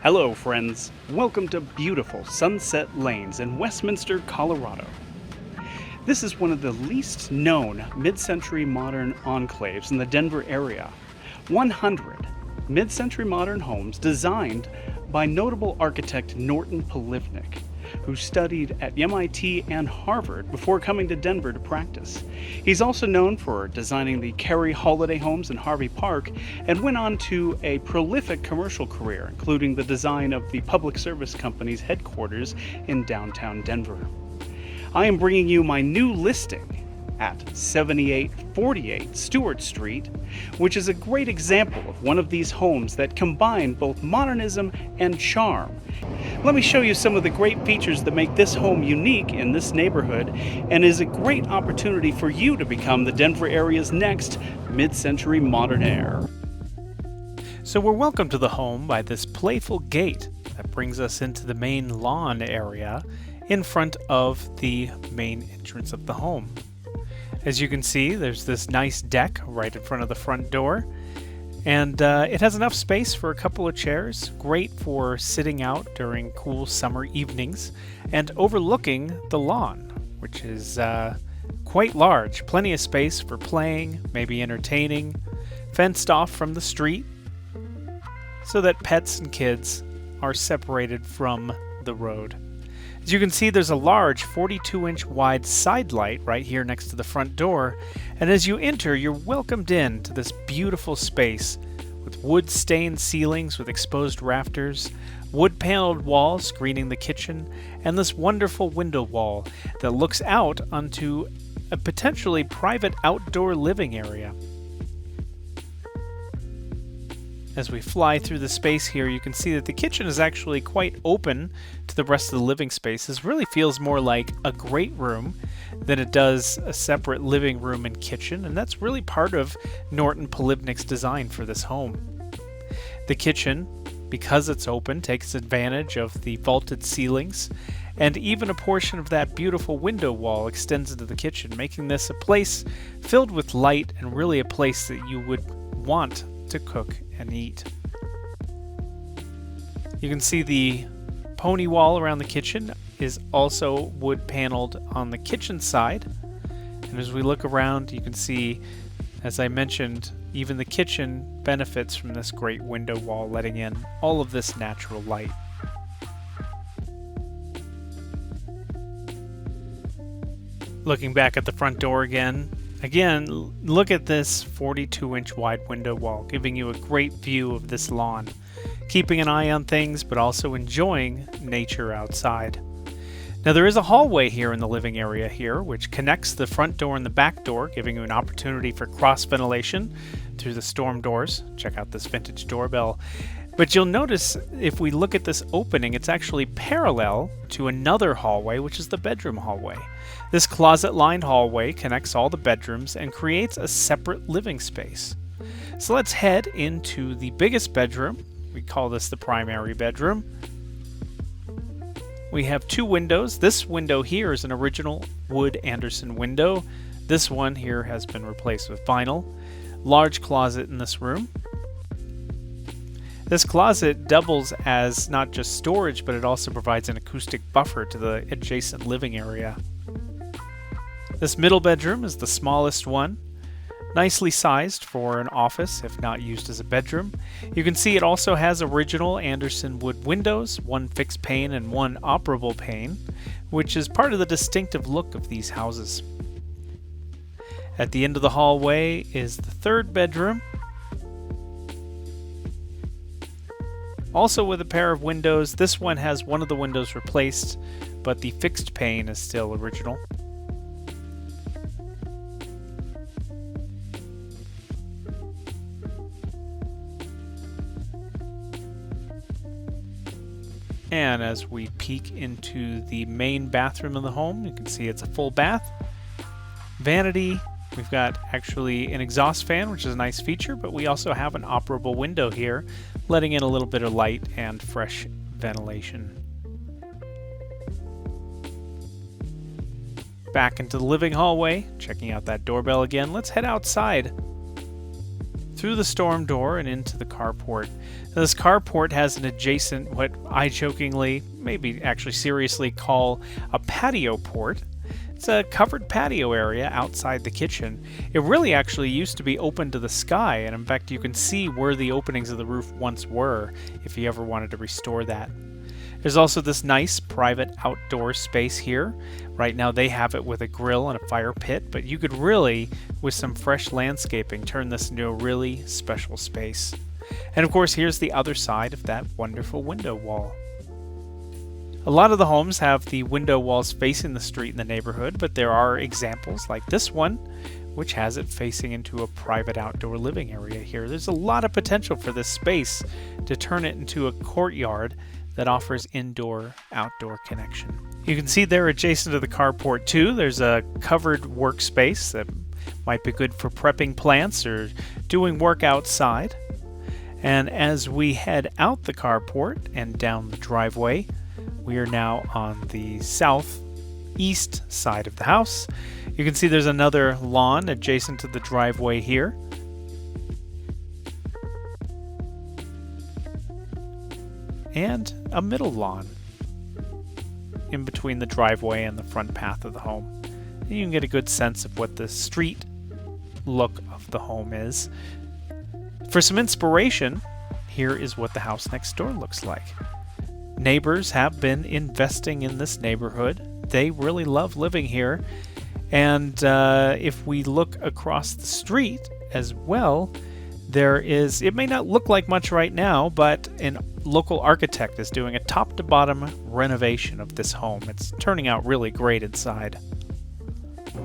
Hello, friends. Welcome to beautiful Sunset Lanes in Westminster, Colorado. This is one of the least known mid-century modern enclaves in the Denver area. 100 mid-century modern homes designed by notable architect Norton Polivnick, who studied at MIT and Harvard before coming to Denver to practice. He's also known for designing the Cary Holiday Homes in Harvey Park and went on to a prolific commercial career, including the design of the Public Service Company's headquarters in downtown Denver. I am bringing you my new listing at 7848 Stuart Street, which is a great example of one of these homes that combine both modernism and charm. Let me show you some of the great features that make this home unique in this neighborhood and is a great opportunity for you to become the Denver area's next mid-century modern heir. So we're welcomed to the home by this playful gate that brings us into the main lawn area in front of the main entrance of the home. As you can see, there's this nice deck right in front of the front door, and it has enough space for a couple of chairs, great for sitting out during cool summer evenings, and overlooking the lawn, which is quite large. Plenty of space for playing, maybe entertaining, fenced off from the street, so that pets and kids are separated from the road. As you can see, there's a large 42-inch wide side light right here next to the front door, and as you enter, you're welcomed in to this beautiful space with wood-stained ceilings with exposed rafters, wood-paneled walls screening the kitchen, and this wonderful window wall that looks out onto a potentially private outdoor living area. As we fly through the space here, you can see that the kitchen is actually quite open to the rest of the living space. This really feels more like a great room than it does a separate living room and kitchen, and that's really part of Norton Polivnick's design for this home. The kitchen, because it's open, takes advantage of the vaulted ceilings, and even a portion of that beautiful window wall extends into the kitchen, making this a place filled with light and really a place that you would want to cook and eat. You can see the pony wall around the kitchen is also wood paneled on the kitchen side, and as we look around, you can see, as I mentioned, even the kitchen benefits from this great window wall letting in all of this natural light. Looking back at the front door again, look at this 42-inch wide window wall, giving you a great view of this lawn, keeping an eye on things, but also enjoying nature outside. Now there is a hallway here in the living area here, which connects the front door and the back door, giving you an opportunity for cross-ventilation through the storm doors. Check out this vintage doorbell. But you'll notice, if we look at this opening, it's actually parallel to another hallway, which is the bedroom hallway. This closet-lined hallway connects all the bedrooms and creates a separate living space. So let's head into the biggest bedroom. We call this the primary bedroom. We have two windows. This window here is an original wood Anderson window. This one here has been replaced with vinyl. Large closet in this room. This closet doubles as not just storage, but it also provides an acoustic buffer to the adjacent living area. This middle bedroom is the smallest one, nicely sized for an office if not used as a bedroom. You can see it also has original Anderson wood windows, one fixed pane and one operable pane, which is part of the distinctive look of these houses. At the end of the hallway is the third bedroom, also with a pair of windows. This one has one of the windows replaced, but the fixed pane is still original. And as we peek into the main bathroom of the home, you can see it's a full bath. Vanity. We've got actually an exhaust fan, which is a nice feature, but we also have an operable window here, letting in a little bit of light and fresh ventilation. Back into the living hallway, checking out that doorbell again. Let's head outside. through the storm door and into the carport. Now, this carport has an adjacent, what I jokingly, maybe actually seriously call a patio port. It's a covered patio area outside the kitchen. It really actually used to be open to the sky, and in fact you can see where the openings of the roof once were if you ever wanted to restore that. There's also this nice private outdoor space here. Right now they have it with a grill and a fire pit, but you could really, with some fresh landscaping, turn this into a really special space. And of course, here's the other side of that wonderful window wall. A lot of the homes have the window walls facing the street in the neighborhood, but there are examples like this one, which has it facing into a private outdoor living area here. There's a lot of potential for this space to turn it into a courtyard that offers indoor-outdoor connection. You can see there adjacent to the carport too, there's a covered workspace that might be good for prepping plants or doing work outside. And as we head out the carport and down the driveway, we are now on the southeast side of the house. You can see there's another lawn adjacent to the driveway here. And a middle lawn in between the driveway and the front path of the home. And you can get a good sense of what the street look of the home is. For some inspiration, here is what the house next door looks like. Neighbors have been investing in this neighborhood. They really love living here. And if we look across the street as well, it may not look like much right now, but an local architect is doing a top-to-bottom renovation of this home. It's turning out really great inside.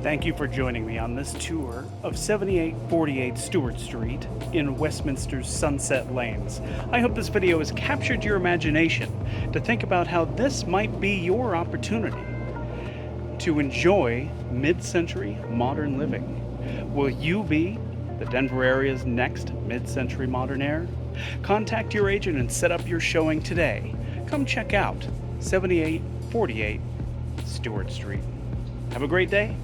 Thank you for joining me on this tour of 7848 Stuart Street in Westminster's Sunset Lanes. I hope this video has captured your imagination to think about how this might be your opportunity to enjoy mid-century modern living. Will you be the Denver area's next mid-century modern heir? Contact your agent and set up your showing today. Come check out 7848 Stuart Street. Have a great day.